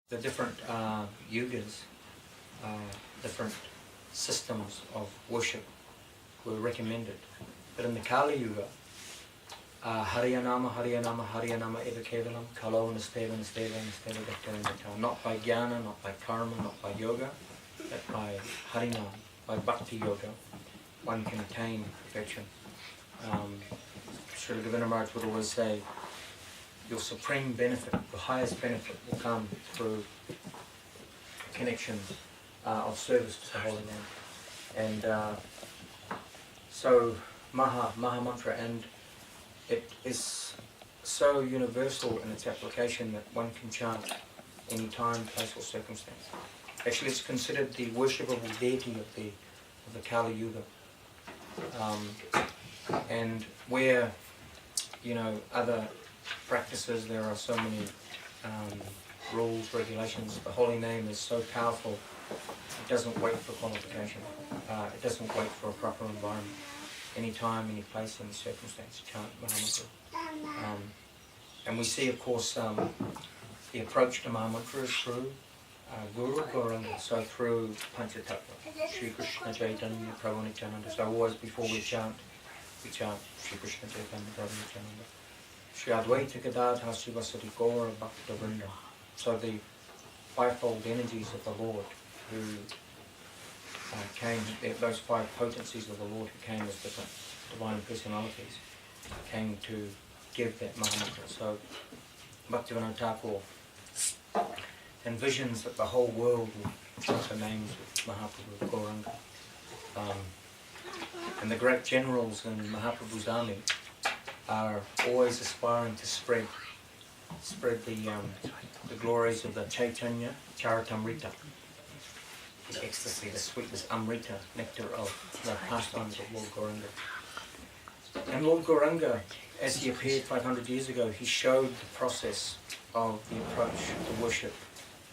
The different yugas, different systems of worship were recommended. But in the Kali Yuga, Hariyanama, Hariyanama, Hariyanama eva kevalam, Kalo nasteva, nasteva, nasteva bhakta. Not by jnana, not by karma, not by yoga, but by Harinam, by bhakti yoga, one can attain perfection. Srila Govinda Maharaj would always say, your supreme benefit, the highest benefit will come through connection of service to the Holy Name. And so Maha Mantra, and it is so universal in its application that one can chant any time, place or circumstance. Actually, it's considered the worshipable deity of the Kali Yuga. And where, other practices, there are so many rules, regulations. The holy name is so powerful, it doesn't wait for qualification. It doesn't wait for a proper environment. Any time, any place, any circumstance, chant Maha Mantra. And we see, of course, the approach to Maha Mantra is through Guru Gauranga, so through Panchatattva, Sri Krishna Chaitanya, Prabhu Nityananda. So always before we chant Sri Krishna Chaitanya, Prabhu Nityananda. Sri Advaita Gadadhar Srivasati Gaura Bhakta Vrinda. So the fivefold energies of the Lord who came, those five potencies of the Lord who came as different divine personalities, came to give that Maha Mantra. So Bhaktivinoda Thakur envisions that the whole world will chant the names of Mahaprabhu Gauranga. And the great generals in Mahaprabhu's army are always aspiring to spread the glories of the Chaitanya Charitamrita, the ecstasy, the sweetness, Amrita, nectar of the pastimes of Lord Gauranga. And Lord Gauranga, as he appeared 500 years ago, he showed the process of the approach to worship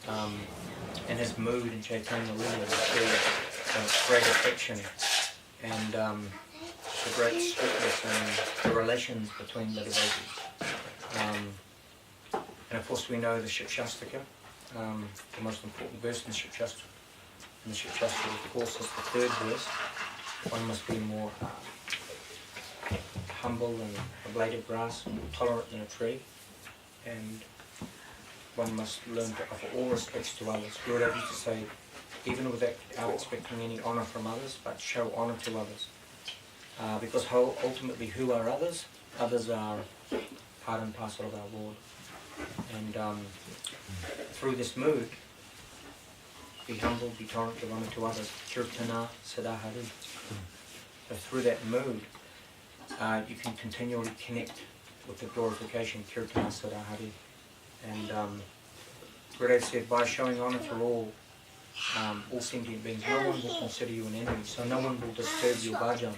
and his mood in Chaitanya Lila to great affection and the great sweetness and the relations between the devotees. And of course we know the Shikshastika, the most important verse in the Shikshastika. And the Shikshastika, of course, is the third verse. One must be more humble than a blade of grass, more tolerant than a tree, and one must learn to offer all respects to others. Gurudev used to say, even without expecting any honour from others, but show honour to others. Because ultimately, who are others? Others are part and parcel of our Lord. And through this mood, be humble, be tolerant, give honour to others. Kirtana Sadahari. So through that mood, you can continually connect with the glorification, Kirtana Sadahari. And Gurudev said, by showing honour to all sentient beings, no one will consider you an enemy, so no one will disturb your bhajan,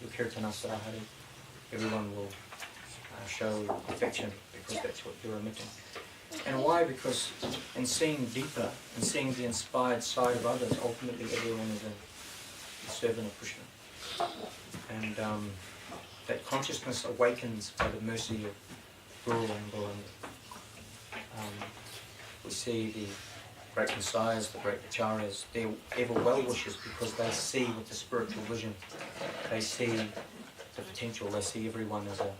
your Kirtana Sadahari. Everyone will show affection because that's what you're emitting. And why? Because in seeing deeper, in seeing the inspired side of others, ultimately everyone is a servant of Krishna. And that consciousness awakens by the mercy of Guru and Gauranga. We see the great messiahs, the great acharyas, they're ever well-wishers because they see with the spiritual vision, they see the potential, they see everyone as an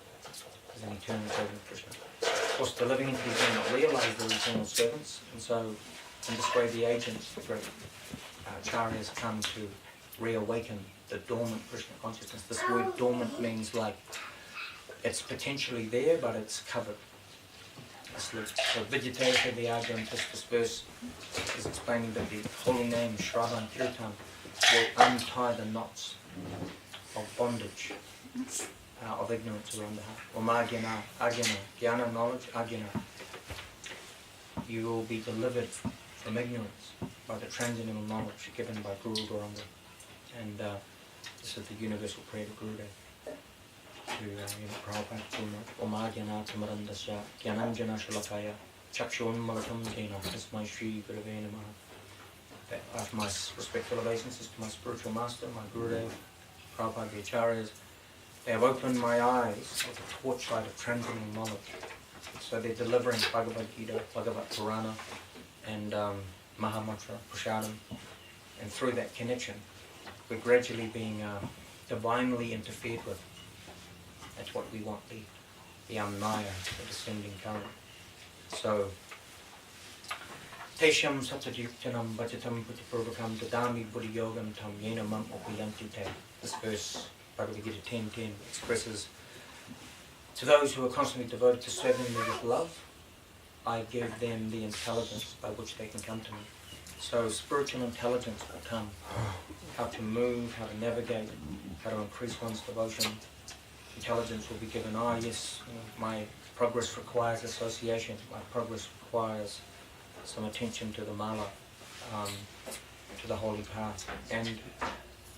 eternal servant of Krishna. Of course, the living entities do not realise they're eternal servants, and so in this way the agents, the great acharyas, come to reawaken the dormant Krishna consciousness. This word dormant means like it's potentially there, but it's covered. So Vijitaya Vyagrantis, this verse is explaining that the holy name Shravan Kirtan will untie the knots of bondage, of ignorance around the heart. Omagyan Agyana, Jnana, knowledge, Agyana. You will be delivered from ignorance by the transcendental knowledge given by Guru Gauranga. And this is the universal prayer of Gurudev. To Prabhupada, Omagyan Tamarandasya, Gyananjana Shalakaya, Chakshun Malatam Jena, this is my Sri Gurave Namaha. I have my respectful obeisances to my spiritual master, my Gurudev, Prabhupada, the Acharyas. They have opened my eyes with the torchlight of transcendental knowledge. So they're delivering Bhagavad Gita, Bhagavad Purana, and Maha Mantra, Prasadam, and through that connection, we're gradually being divinely interfered with. That's what we want, the Naya, the descending current. So, Tesham Satajiktanam Bhajatam Putipurvakam Dadami Buddhi Yogam Tam Yena Mam Upayanti Te. This verse, Bhagavad Gita 10:10, expresses, to those who are constantly devoted to serving me with love, I give them the intelligence by which they can come to me. So spiritual intelligence will come. How to move, how to navigate, how to increase one's devotion. Intelligence will be given, yes, my progress requires association, my progress requires some attention to the mala, to the holy path. And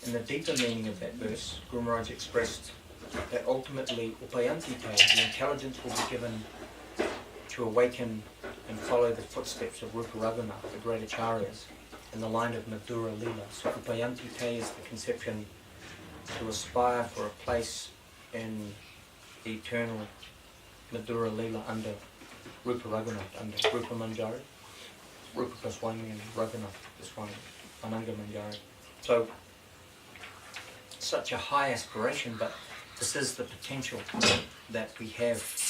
in the deeper meaning of that verse, Guru Maharaj expressed that ultimately, upayanti te, the intelligence will be given to awaken and follow the footsteps of Rupa Raghunath, the great acharyas, in the line of Madhura Lila. So upayanti te is the conception to aspire for a place in the eternal Madhura Lila under Rupa Raghunath, under Rupa Manjari, Rupa Goswami and Raghunath Goswami, Ananga Manjari. So, such a high aspiration, but this is the potential that we have